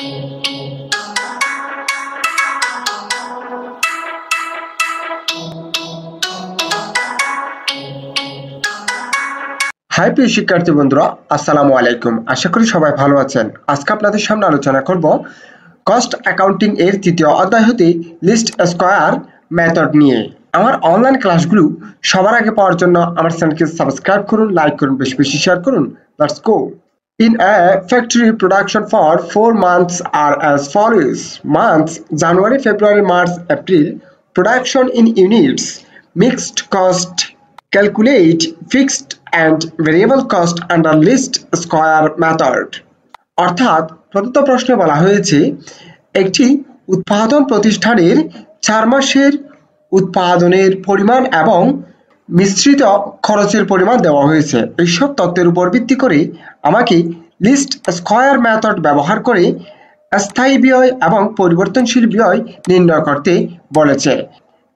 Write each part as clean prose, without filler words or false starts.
High প্রিয় শিক্ষার্থী বন্ধুরা, আসসালামু আলাইকুম। আশা করি সবাই ভালো আছেন। আজকে আপনাদের সামনে আলোচনা করব কস্ট অ্যাকাউন্টিং এর তৃতীয় অধ্যায় হতে লিস্ট স্কয়ার মেথড নিয়ে। আমার অনলাইন ক্লাসগুলো সবার আগে পাওয়ার জন্য আমার চ্যানেলকে সাবস্ক্রাইব করুন, লাইক করুন, বেশি বেশি শেয়ার করুন। Let's go. In a factory, production for 4 months are as follows. Months January, February, March, April. Production in units. Mixed cost. Calculate fixed and variable cost under list square method. অর্থাৎ প্রদত্ত প্রশ্নে বলা হয়েছে একটি উৎপাদন প্রতিষ্ঠানের 4 মাসের উৎপাদনের পরিমাণ এবং মিশ্রিত খরচের পরিমাণ দেওয়া হয়েছে। এইসব তথ্যের উপর ভিত্তি করে আমাকে লিস্ট স্কয়ার মেথড ব্যবহার করে স্থায়ী ব্যয় এবং পরিবর্তনশীল ব্যয় নির্ণয় করতে বলেছে।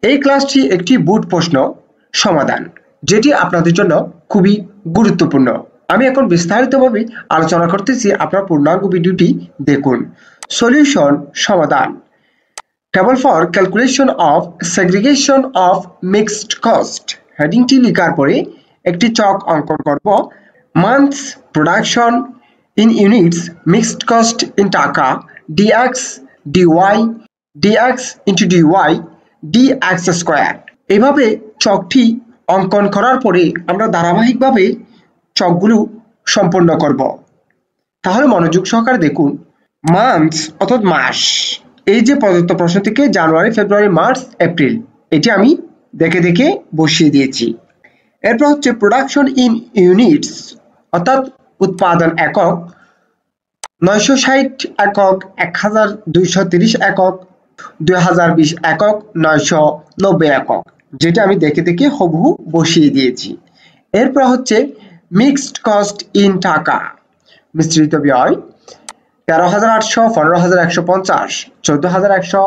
এই ক্লাসটি একটি বোর্ড প্রশ্ন সমাধান, যেটি আপনাদের জন্য খুবই গুরুত্বপূর্ণ। আমি এখন বিস্তারিতভাবে আলোচনা করতেছি, আপনারা পূর্ণাঙ্গ ভিডিওটি দেখুন। সলিউশন সমাধান। Table for calculation of segregation of mixed cost. হেডিংটি লেখার পরে একটি চক অঙ্কন করব। Months production in units, mixed cost in টাকা, d x d y, d x into d y, d x square. এইভাবে চকটি অঙ্কন করার পরে আমরা ধারাবাহিকভাবে চকগুলো সম্পূর্ণ করব। তাহলে মনোযোগ সহকারে দেখুন। মান্থস অর্থাৎ মাস, এই যে প্রদত্ত প্রশ্ন থেকে জানুয়ারি, ফেব্রুয়ারি, মার্চ, এপ্রিল, এটি আমি দেখে দেখে বসিয়ে দিয়েছি। এরপর হচ্ছে প্রোডাকশন ইন ইউনিটস অর্থাৎ উৎপাদন একক, 960 একক, 1230 একক, 2020 একক, 990 একক, যেটা আমি দেখে দেখে হুবহু বসিয়ে দিয়েছি। এরপর হচ্ছে মিক্সড কস্ট ইন টাকা, মিশ্রিত ব্যয় 13,800, 15,150, 14,100,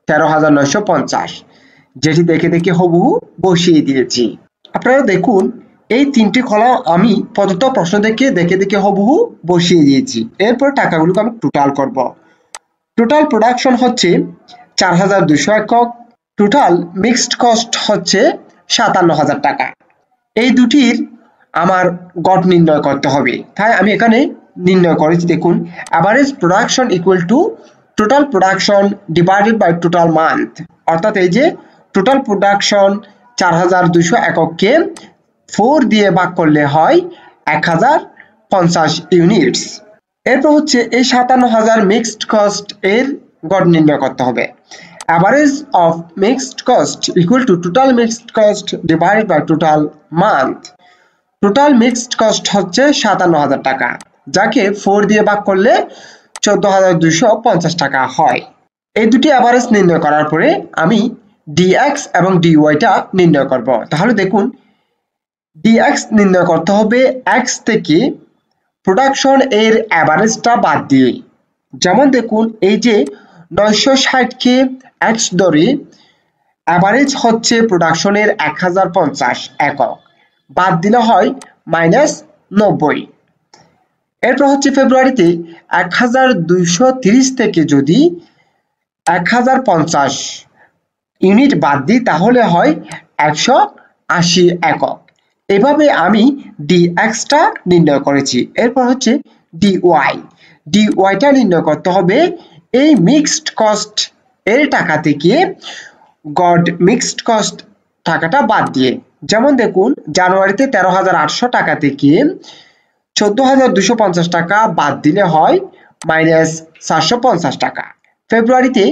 13,950, যেটি দেখে দেখে হুবহু বসিয়ে দিয়েছি। আপনারা দেখুন, এই তিনটি কলাম আমি প্রদত্ত প্রশ্ন দেখে দেখে হুবহু বসিয়ে দিয়েছি। এরপর টাকাগুলোকে আমি টোটাল করব। টোটাল প্রোডাকশন হচ্ছে 4,200 একক, টোটাল মিক্সড কস্ট হচ্ছে 57,000 টাকা। এই দুটির আমার গড় নির্ণয় করতে হবে, তাই আমি এখানে নির্ণয় করেছি। দেখুন, average production equal to total production divided by total month. অর্থাৎ এই যে টোটাল প্রোডাকশন 4,200 একককে 4 দিয়ে ভাগ করলে হয় 1,050 ইউনিটস। এরপর হচ্ছে এই 57,000 মিক্সড কস্ট এর গড় নির্ণয় করতে হবে। Average of mixed cost equal to total mixed cost divided by total month. Total mixed cost হচ্ছে 57,000 টাকা, যাকে 4 দিয়ে ভাগ করলে 14,250 টাকা হয়। এই দুটি অ্যাভারেজ নির্ণয় করার পরে আমি dx এবং dyটা নির্ণয় করব। তাহলে দেখুন, dx নির্ণয় করতে হবে x থেকে প্রোডাকশন এর অ্যাভারেজটা বাদ দিয়ে। যেমন দেখুন, এই যে 960 কে x ধরে অ্যাভারেজ হচ্ছে প্রোডাকশনের 1050 একক, বাদ দিলে হয় -90। এরপর হচ্ছে ফেব্রুয়ারিতে 1230 থেকে যদি 1050 ইউনিট বাদ দিই তাহলে হয় 180 একক। এভাবে আমি ডিএক্সটা নির্ণয় করেছি। এরপর হচ্ছে ডিওয়াইটা নির্ণয় করতে হবে এই মিক্সড কস্ট এর টাকা থেকে গড় মিক্সড কস্ট টাকাটা বাদ দিয়ে। যেমন দেখুন, জানুয়ারিতে 13,800 টাকা থেকে 14,250 টাকা বাদ দিলে হয় -450 টাকা। ফেব্রুয়ারিতে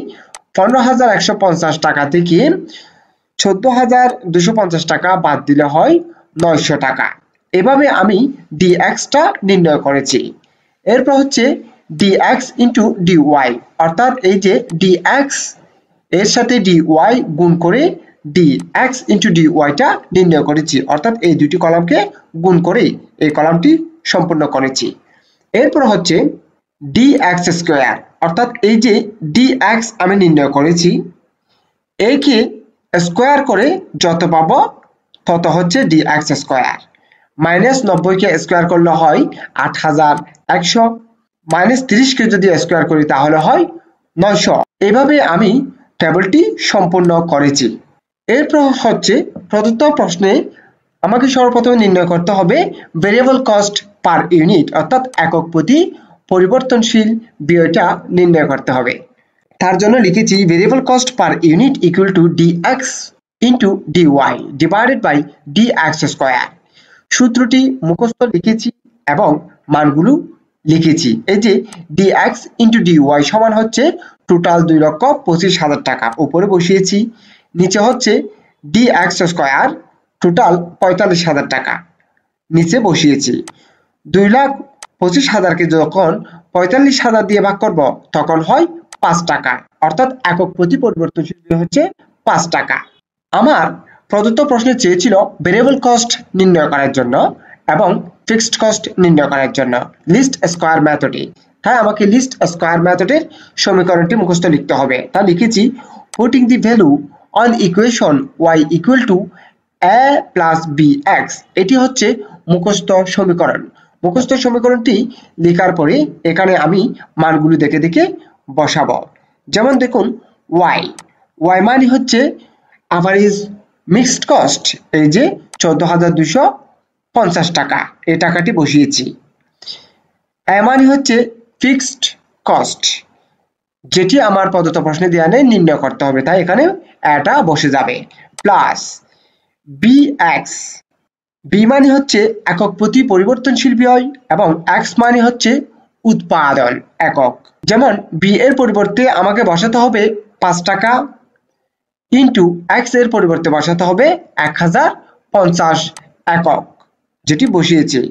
15,150 টাকা থেকে 14,250 টাকা বাদ দিলে হয় 900 টাকা। এভাবে আমি ডিএক্সটা নির্ণয় করেছি। এরপর হচ্ছে dx ইন্টু ডিওয়াই, অর্থাৎ এই যে dx এর সাথে ডিওয়াই গুণ করে dx ইন্টু ডিওয়াইটা নির্ণয় করেছি। অর্থাৎ এই দুটি কলামকে গুণ করে এই কলামটি সম্পূর্ণ করেছি। এরপর হচ্ছে dx স্কয়ার, অর্থাৎ এই যে dx আমি নির্ণয় করেছি, একে স্কয়ার করে যত পাবো তত হচ্ছে dx স্কয়ার। -90 কে স্কয়ার করলে হয় 8,100, -30 কে যদি স্কোয়ার করি তাহলে হয় 900। এভাবে আমি টেবিলটি সম্পূর্ণ করেছি। এরপর হচ্ছে প্রদত্ত প্রশ্নে আমাকে সর্বপ্রথমে নির্ণয় করতে হবে ভেরিয়েবল কস্ট পার ইউনিট, অর্থাৎ একক প্রতি পরিবর্তনশীল ব্যয়টা নির্ণয় করতে হবে। তার জন্য লিখেছি variable cost per unit equal to dx into dy divided by dx square. সূত্রটি মুখস্থ লিখেছি এবং মানগুলো লিখেছি। এই যে dx ইন্টু dy সমান হচ্ছে টোটাল 2,25,000 টাকা, উপরে বসিয়েছি। নিচে হচ্ছে dx স্কয়ার টোটাল 45,000 টাকা, নিচে বসিয়েছি। 2,25,000 কে যখন 45,000 দিয়ে ভাগ করব তখন হয় 5 টাকা, অর্থাৎ একক প্রতি পরিবর্তনশীল ব্যয় হচ্ছে 5 টাকা। আমার প্রদত্ত প্রশ্নে চেয়েছিল ভেরিয়েবল কস্ট নির্ণয় করার জন্য এবং ফিক্সড কস্ট নির্ণয় করার জন্য লিস্ট স্কয়ার মেথডে। তাই আমাকে লিস্ট স্কয়ার মেথডের সমীকরণটি মুখস্থ লিখতে হবে। তা লিখেছি putting the value on equation y equal to a plus bx। এটি হচ্ছে মুখস্থ সমীকরণ। মুখস্থ সমীকরণটি লেখার পরে এখানে আমি মানগুলো দেখে দেখে বসাবো। যেমন দেখুন y মানে হচ্ছে অ্যাভারেজ মিক্সড কস্ট, এই যে 14,250 টাকা, এই টাকাটি বসিয়েছি। a মানে হচ্ছে ফিক্সড কস্ট, যেটি আমার প্রদত্ত প্রশ্নে দেওয়া নেই, নির্ণয় করতে হবে, তাই এখানে এটা বসে যাবে। প্লাস bx, b মানে হচ্ছে একক প্রতি পরিবর্তনশীল ব্যয় এবং x মানে হচ্ছে উৎপাদন একক। যেমন b এর পরিবর্তে আমাকে বসাতে হবে 5 টাকা ইন্টু x এর পরিবর্তে বসাতে হবে 1,050 একক, যেটি বসিয়েছি।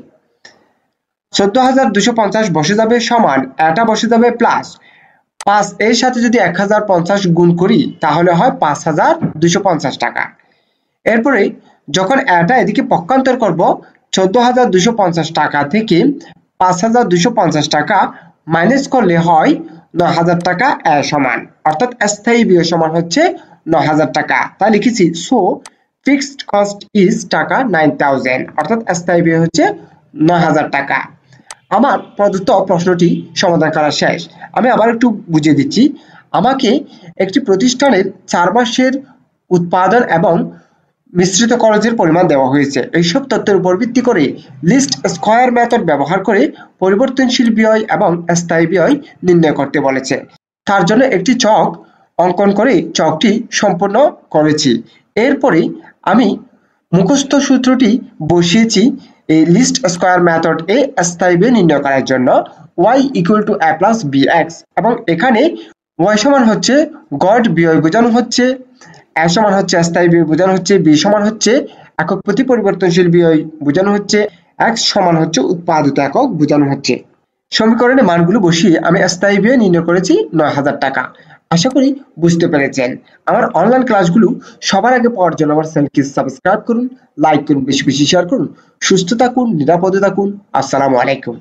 14,250 বসে যাবে সমান এটা বসে যাবে প্লাস 5 এর সাথে যদি 1,050 গুণ করি তাহলে হয় 5,250 টাকা। এরপরে যখন এটা এদিকে পক্ষান্তর করব 14,250 টাকা থেকে 5,250 টাকা মাইনাস করলে হয় 9,000 টাকা সমান, অর্থাৎ স্থায়ী ব্যয় সমান হচ্ছে 9,000 টাকা। তাই লিখেছি সো ফিক্সড কস্ট ইজ টাকা 9,000, অর্থাৎ স্থায়ী ব্যয় হচ্ছে 9,000 টাকা। আমার প্রদত্ত প্রশ্নটি সমাধান করা শেষ। আমি আবার একটু বুঝিয়ে দিচ্ছি। আমাকে একটি প্রতিষ্ঠানের 4 মাসের উৎপাদন এবং মিশ্রিত খরচের পরিমাণ দেওয়া হয়েছে। এইসব তথ্যের উপর ভিত্তি করে লিস্ট স্কয়ার মেথড ব্যবহার করে পরিবর্তনশীল ব্যয় এবং স্থায়ী ব্যয় নির্ণয় করতে বলেছে। তার জন্য একটি চক অঙ্কন করে চকটি সম্পূর্ণ করেছি। এরপরে আমি মুখস্থ সূত্রটি বসিয়েছি এই লিস্ট স্কয়ার মেথড এ স্থায়ী ব্যয় নির্ণয় করার জন্য y equal to a plus bx, এবং এখানে y সমান হচ্ছে গড় ব্যয় বোঝানো হচ্ছে, a সমান হচ্ছে স্থায়ী ব্যয় বোঝানো হচ্ছে, b সমান হচ্ছে একক প্রতি পরিবর্তনশীল ব্যয় বোঝানো হচ্ছে, x সমান হচ্ছে উৎপাদিত একক বোঝানো হচ্ছে। সমীকরণে মানগুলো বসিয়ে আমি স্থায়ী ব্যয় নির্ণয় করেছি 9,000 টাকা। আশা করি বুঝতে পেরেছেন। আমার অনলাইন ক্লাসগুলো সবার আগে পাওয়ার জন্য আমার চ্যানেলকে সাবস্ক্রাইব করুন, লাইক করুন, বেশি বেশি শেয়ার করুন। সুস্থ থাকুন, নিরাপদে থাকুন। আসসালামু আলাইকুম।